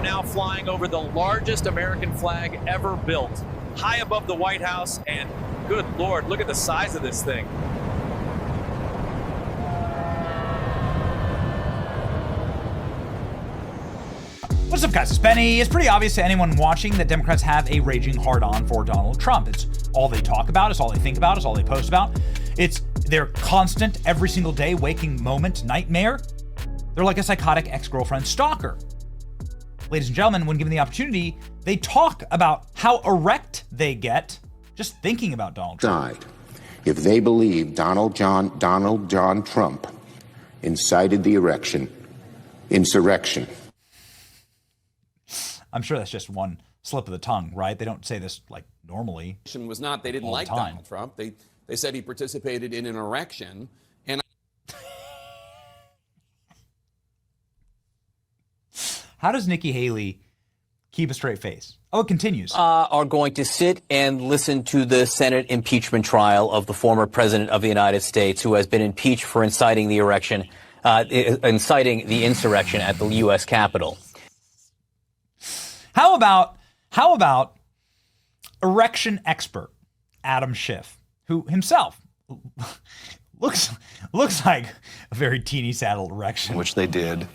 are now flying over the largest American flag ever built, high above the White House, and good Lord, look at the size of this thing. What's up, guys? It's Benny. It's pretty obvious to anyone watching that Democrats have a raging hard-on for Donald Trump. It's all they talk about. It's all they think about. It's all they post about. It's their constant, every single day, waking moment nightmare. They're like a psychotic ex-girlfriend stalker. Ladies and gentlemen, when given the opportunity, they talk about how erect they get just thinking about Donald Trump. If they believe Donald John Trump incited the insurrection. I'm sure that's just one slip of the tongue, right? They don't say this like normally. Was not they didn't like Donald Trump. They said he participated in an erection. And how does Nikki Haley keep a straight face? Oh, it continues. Are going to sit and listen to the Senate impeachment trial of the former president of the United States, who has been impeached for inciting the insurrection at the U.S. Capitol. How about erection expert Adam Schiff, who himself looks like a very teeny saddled erection, which they did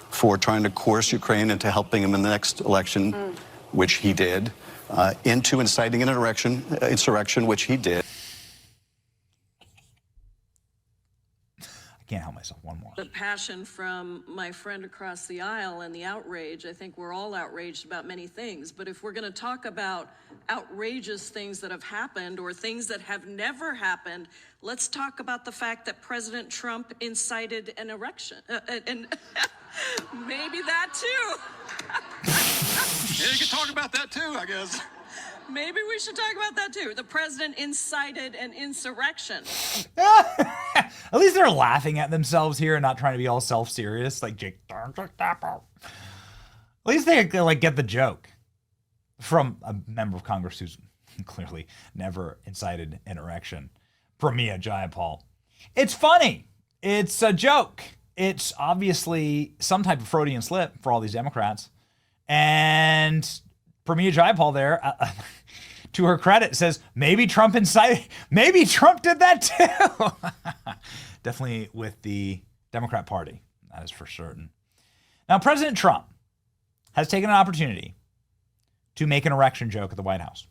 for trying to coerce Ukraine into helping him in the next election, which he did, into inciting an insurrection, which he did. I can't help myself. One more. The passion from my friend across the aisle and the outrage. I think we're all outraged about many things. But if we're going to talk about outrageous things that have happened or things that have never happened, let's talk about the fact that President Trump incited an erection. And maybe that too. Yeah, you can talk about that too, I guess. Maybe we should talk about that too. The president incited an insurrection. At least they're laughing at themselves here and not trying to be all self-serious like Jake. At least they like get the joke from a member of Congress who's clearly never incited an erection. Pramila Jayapal. It's funny. It's a joke. It's obviously some type of Freudian slip for all these Democrats. And Pramila Jayapal there, to her credit, says maybe Trump did that too. Definitely with the Democrat Party, that is for certain. Now, President Trump has taken an opportunity to make an erection joke at the White House.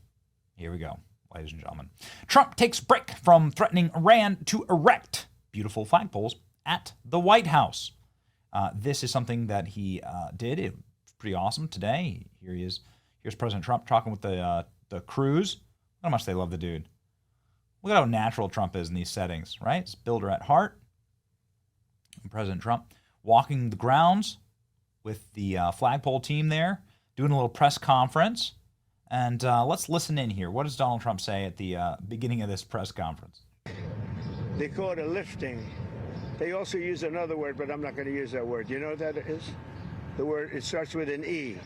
Here we go, ladies and gentlemen. Trump takes break from threatening Iran to erect beautiful flagpoles at the White House. This is something that he did. It was pretty awesome today. Here he is. Here's President Trump talking with the crews. Look how much they love the dude. Look at how natural Trump is in these settings, right? It's builder at heart. And President Trump walking the grounds with the flagpole team there, doing a little press conference. And let's listen in here. What does Donald Trump say at the beginning of this press conference? They call it a lifting. They also use another word, but I'm not going to use that word. You know what that is? The word, it starts with an E.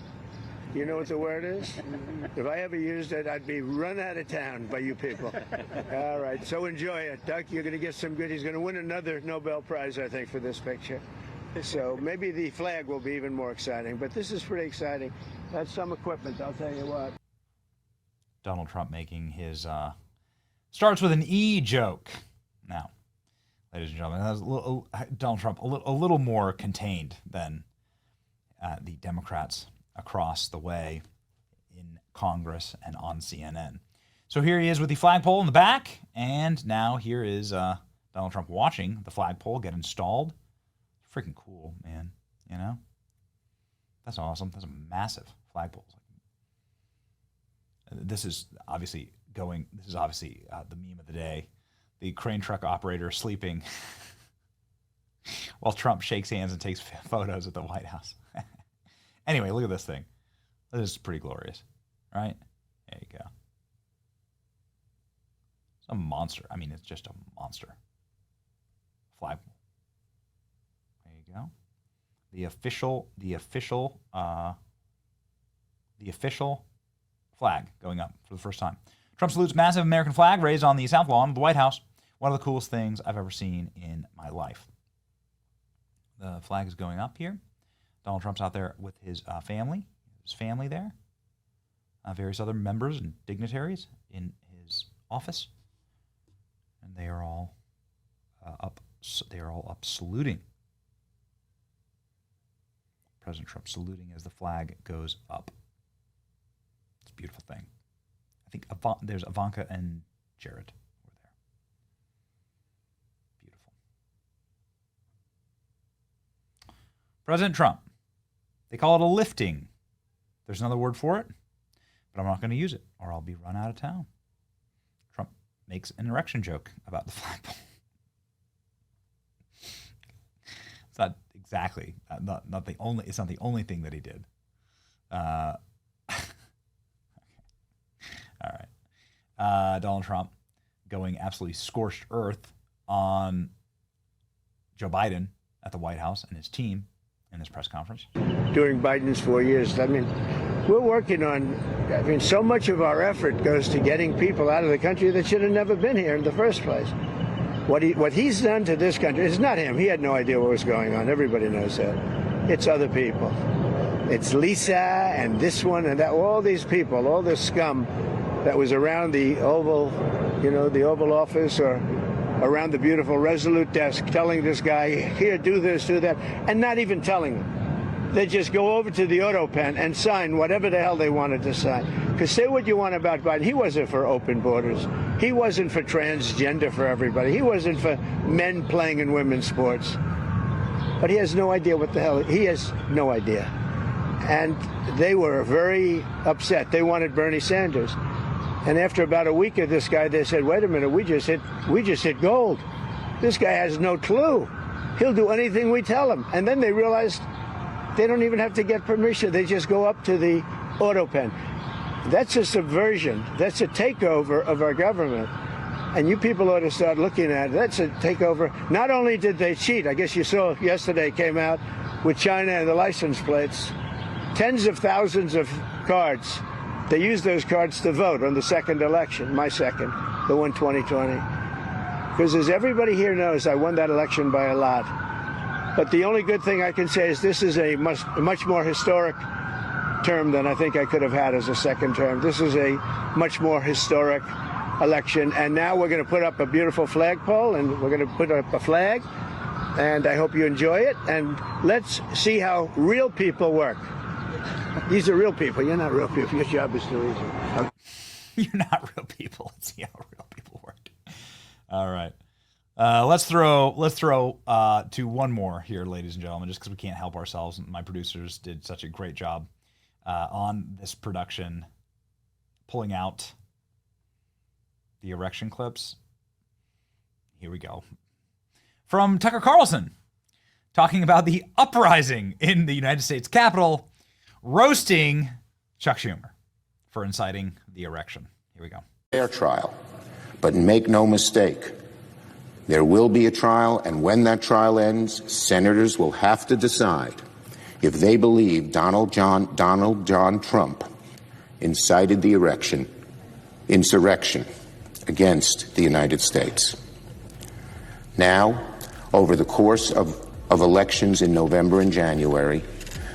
You know what the word is? If I ever used it, I'd be run out of town by you people. All right, so enjoy it. Duck, you're going to get some good. He's going to win another Nobel Prize, I think, for this picture. So maybe the flag will be even more exciting. But this is pretty exciting. That's some equipment, I'll tell you what. Donald Trump making his starts with an E joke. Now, ladies and gentlemen, that was Donald Trump a little more contained than the Democrats across the way in Congress and on CNN. So here he is with the flagpole in the back, and now here is Donald Trump watching the flagpole get installed. Freaking cool, man. You know? That's awesome. That's a massive flagpole. This is obviously the meme of the day. The crane truck operator sleeping while Trump shakes hands and takes photos at the White House. Anyway, look at this thing. This is pretty glorious, right? There you go. It's a monster. I mean, it's just a monster. Flagpole. There you go. The official flag going up for the first time. Trump salutes massive American flag raised on the South Lawn of the White House. One of the coolest things I've ever seen in my life. The flag is going up here. Donald Trump's out there with his family. his family there, various other members and dignitaries in his office, and they are all up. They are all up saluting. President Trump saluting as the flag goes up. It's a beautiful thing. I think there's Ivanka and Jared were there. Beautiful. President Trump. They call it a lifting. There's another word for it, but I'm not going to use it, or I'll be run out of town. Trump makes an erection joke about the flagpole. It's not exactly not the only. It's not the only thing that he did. All right. Donald Trump going absolutely scorched earth on Joe Biden at the White House and his team in this press conference. During Biden's 4 years, I mean, we're working on, so much of our effort goes to getting people out of the country that should have never been here in the first place. What he's done to this country, it's not him. He had no idea what was going on. Everybody knows that. It's other people. It's Lisa and this one and that, all these people, all this scum that was around the Oval, the Oval Office or around the beautiful Resolute desk telling this guy, here, do this, do that, and not even telling him. They just go over to the auto pen and sign whatever the hell they wanted to sign. Because say what you want about Biden. He wasn't for open borders. He wasn't for transgender for everybody. He wasn't for men playing in women's sports. But he has no idea what the hell. He has no idea. And they were very upset. They wanted Bernie Sanders. And after about a week of this guy, they said, wait a minute, we just hit gold. This guy has no clue. He'll do anything we tell him. And then they realized they don't even have to get permission. They just go up to the auto pen. That's a subversion. That's a takeover of our government. And you people ought to start looking at it. That's a takeover. Not only did they cheat, I guess you saw yesterday came out with China and the license plates, tens of thousands of cards. They used those cards to vote on the second election, my second, the one 2020. Because as everybody here knows, I won that election by a lot. But the only good thing I can say is this is a much more historic term than I think I could have had as a second term. This is a much more historic election. And now we're going to put up a beautiful flagpole, and we're going to put up a flag. And I hope you enjoy it. And let's see how real people work. These are real people. You're not real people. Your job is too easy. You're not real people. Let's see how real people work. All right. Let's throw to one more here, ladies and gentlemen, just because we can't help ourselves. My producers did such a great job on this production, pulling out the erection clips. Here we go. From Tucker Carlson, talking about the uprising in the United States Capitol, roasting Chuck Schumer for inciting the erection. Here we go. Fair trial. But make no mistake, there will be a trial, and when that trial ends, senators will have to decide if they believe Donald John Trump incited the insurrection against the United States. Now, over the course of elections in November and January,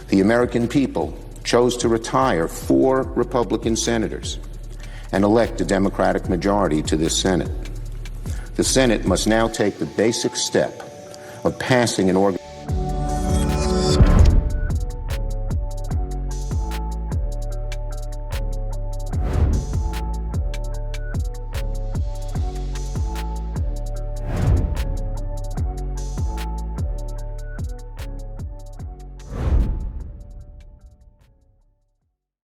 the American people chose to retire 4 Republican senators and elect a Democratic majority to this Senate. The Senate must now take the basic step of passing an